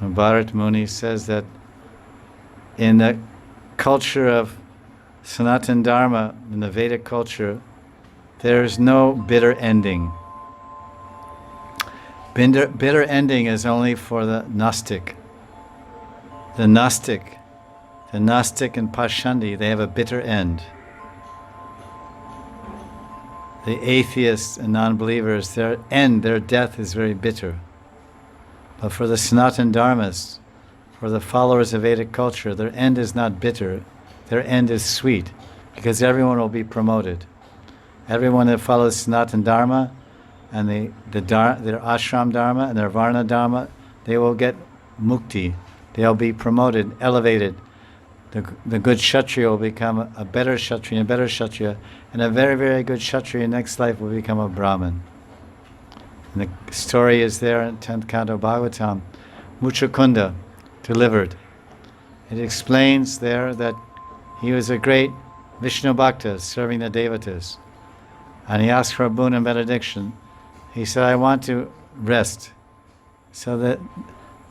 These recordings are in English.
Bharat Muni says that in the culture of Sanatana Dharma, in the Vedic culture, there's no bitter ending. Bitter ending is only for the Gnostic. The Gnostic and Pashandi, they have a bitter end. The atheists and non-believers, their death is very bitter. But for the Sanatana Dharmas, for the followers of Vedic culture, their end is not bitter, their end is sweet, because everyone will be promoted. Everyone that follows Sanatana Dharma and their ashram dharma and their varna dharma, they will get mukti. They'll be promoted, elevated. The good Kshatriya will become a better Kshatriya, and a very, very good Kshatriya next life will become a Brahmin. And the story is there in 10th canto Bhagavatam, Muchukunda, delivered. It explains there that he was a great Vishnu Bhakta serving the Devatas. And he asked for a boon and benediction. He said, I want to rest. So that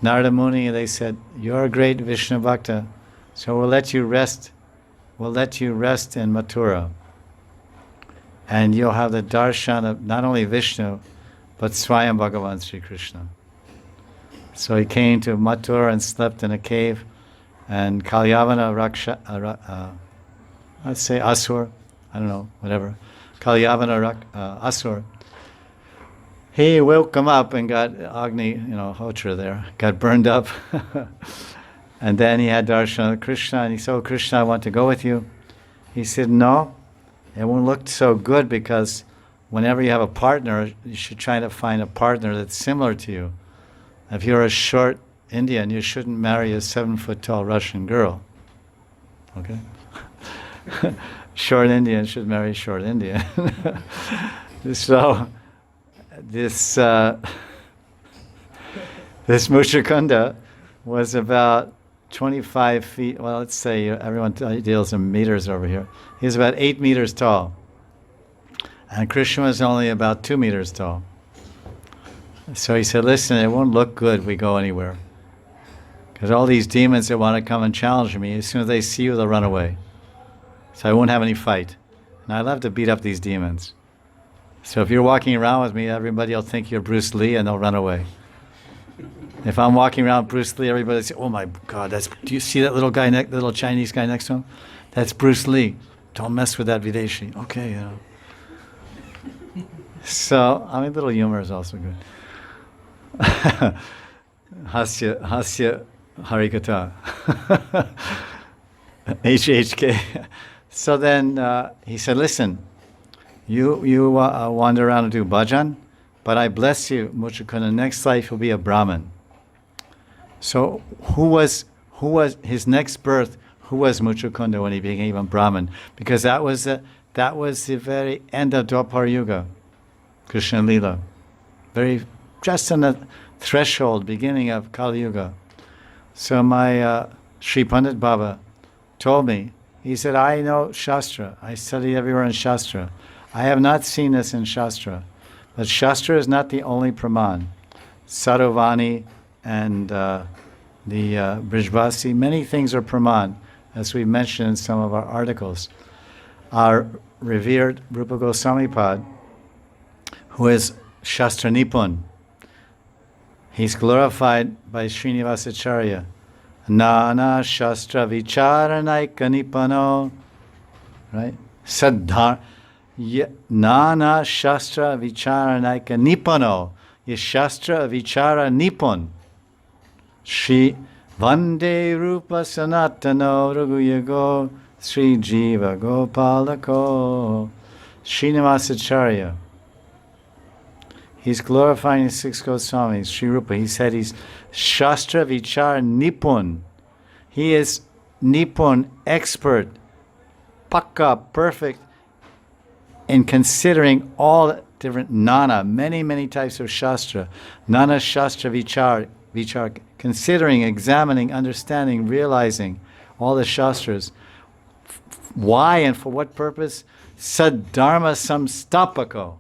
Narada Muni, they said, you're a great Vishnu Bhakta, so we'll let you rest. We'll let you rest in Mathura. And you'll have the darshan of not only Vishnu, but Swayam Bhagavan Sri Krishna. So he came to Mathura and slept in a cave, and Kalyavana let's say Asur, I don't know, whatever, Kalyavana Asur, he woke him up and got Agni, Hotra there, got burned up. And then he had darshan of Krishna, and he said, oh, Krishna, I want to go with you. He said, no, it won't look so good, because whenever you have a partner, you should try to find a partner that's similar to you. If you're a short Indian, you shouldn't marry a 7-foot-tall Russian girl. Okay? Short Indian should marry short Indian. So, this Muchukunda was about 25 feet, well, let's say everyone deals in meters over here. He was about 8 meters tall. And Krishna was only about 2 meters tall. So he said, listen, it won't look good if we go anywhere. Because all these demons that want to come and challenge me, as soon as they see you, they'll run away. So I won't have any fight. And I love to beat up these demons. So if you're walking around with me, everybody will think you're Bruce Lee and they'll run away. If I'm walking around Bruce Lee, everybody will say, oh my God, do you see that little guy, little Chinese guy next to him? That's Bruce Lee. Don't mess with that Videshi. Okay, So, little humor is also good. Hasya Harikata. HHK. So then he said, listen, you wander around and do bhajan, but I bless you, Muchukunda, next life you'll be a Brahmin. So who was his next birth, who was Muchukunda when he became a Brahmin? Because that was the very end of Dwapara Yuga, Krishna Lila. Just on the threshold, beginning of Kali Yuga. So my Sri Pandit Baba told me, he said, I know Shastra. I studied everywhere in Shastra. I have not seen this in Shastra. But Shastra is not the only praman. Sadhavani and the Brijvasi, many things are praman, as we mentioned in some of our articles. Our revered Rupa Goswami Pad, who is Shastra Nipun, he's glorified by Srinivasacharya. Nana Shastra Vicharanaika Nipano, right? Saddhar. Nana Shastra Vicharanaika Nipano. Ye Shastra Vichara Nipun. Shri Vande Rupa Sanatano Raghuyago Sri Jiva Gopalako. Srinivasacharya. He's glorifying the 6 Goswamis, Sri Rupa. He said he's Shastra Vichar Nipun. He is Nipun, expert, pakka, perfect, in considering all different nana, many, many types of Shastra. Nana Shastra Vichar, considering, examining, understanding, realizing all the Shastras. Why and for what purpose? Saddharma Samstapako.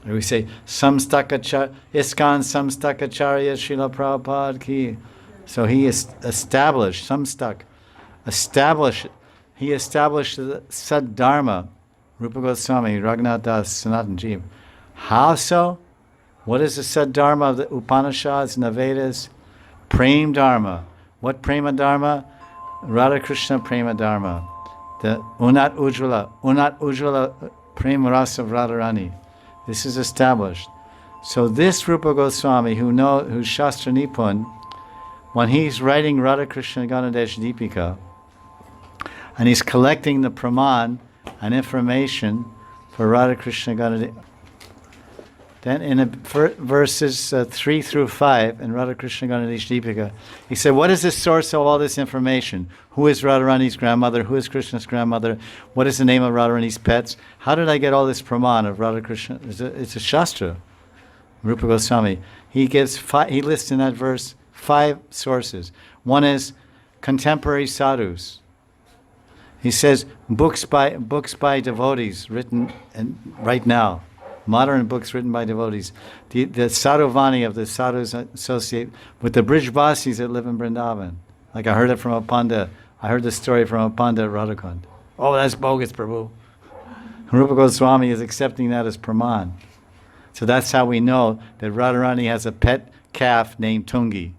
We say, Iskan Samstakacharya Srila Prabhupada ki. So he established, he established the Saddharma, Rupa Goswami, Raghunath Das, Sanatan Jeev. How so? What is the Saddharma of the Upanishads and the Vedas? Prem Dharma. What Prema Dharma? Radha Krishna Prema Dharma. The Unat Ujjvala Prema Rasa of Radharani. This is established. So this Rupa Goswami, who's Shastra Nipun, when he's writing Radha Krishna Ganadesh Deepika, and he's collecting the praman and information for Radha Krishna Ganadesh, then in verses 3 through 5 in Radha Krishna Ganadesh Deepika, he said, what is the source of all this information? Who is Radharani's grandmother? Who is Krishna's grandmother? What is the name of Radharani's pets? How did I get all this praman of Radha Krishna? It's a Shastra. Rupa Goswami. He lists in that verse 5 sources. One is contemporary sadhus. He says books by devotees written right now. Modern books written by devotees. The sadhuvani of the sadhus associate with the Brijbasis that live in Vrindavan. Like I heard it from a Pandit. I heard the story from a Pandit at Radhakund. Oh, that's bogus, Prabhu. Rupa Goswami is accepting that as praman. So that's how we know that Radharani has a pet calf named Tungi.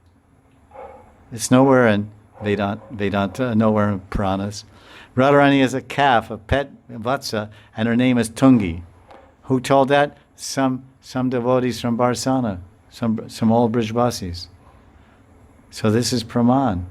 It's nowhere in Vedanta, nowhere in Puranas. Radharani has a calf, a pet vatsa, and her name is Tungi. Who told that? Some devotees from Barsana, some old Brijbasis. So this is praman.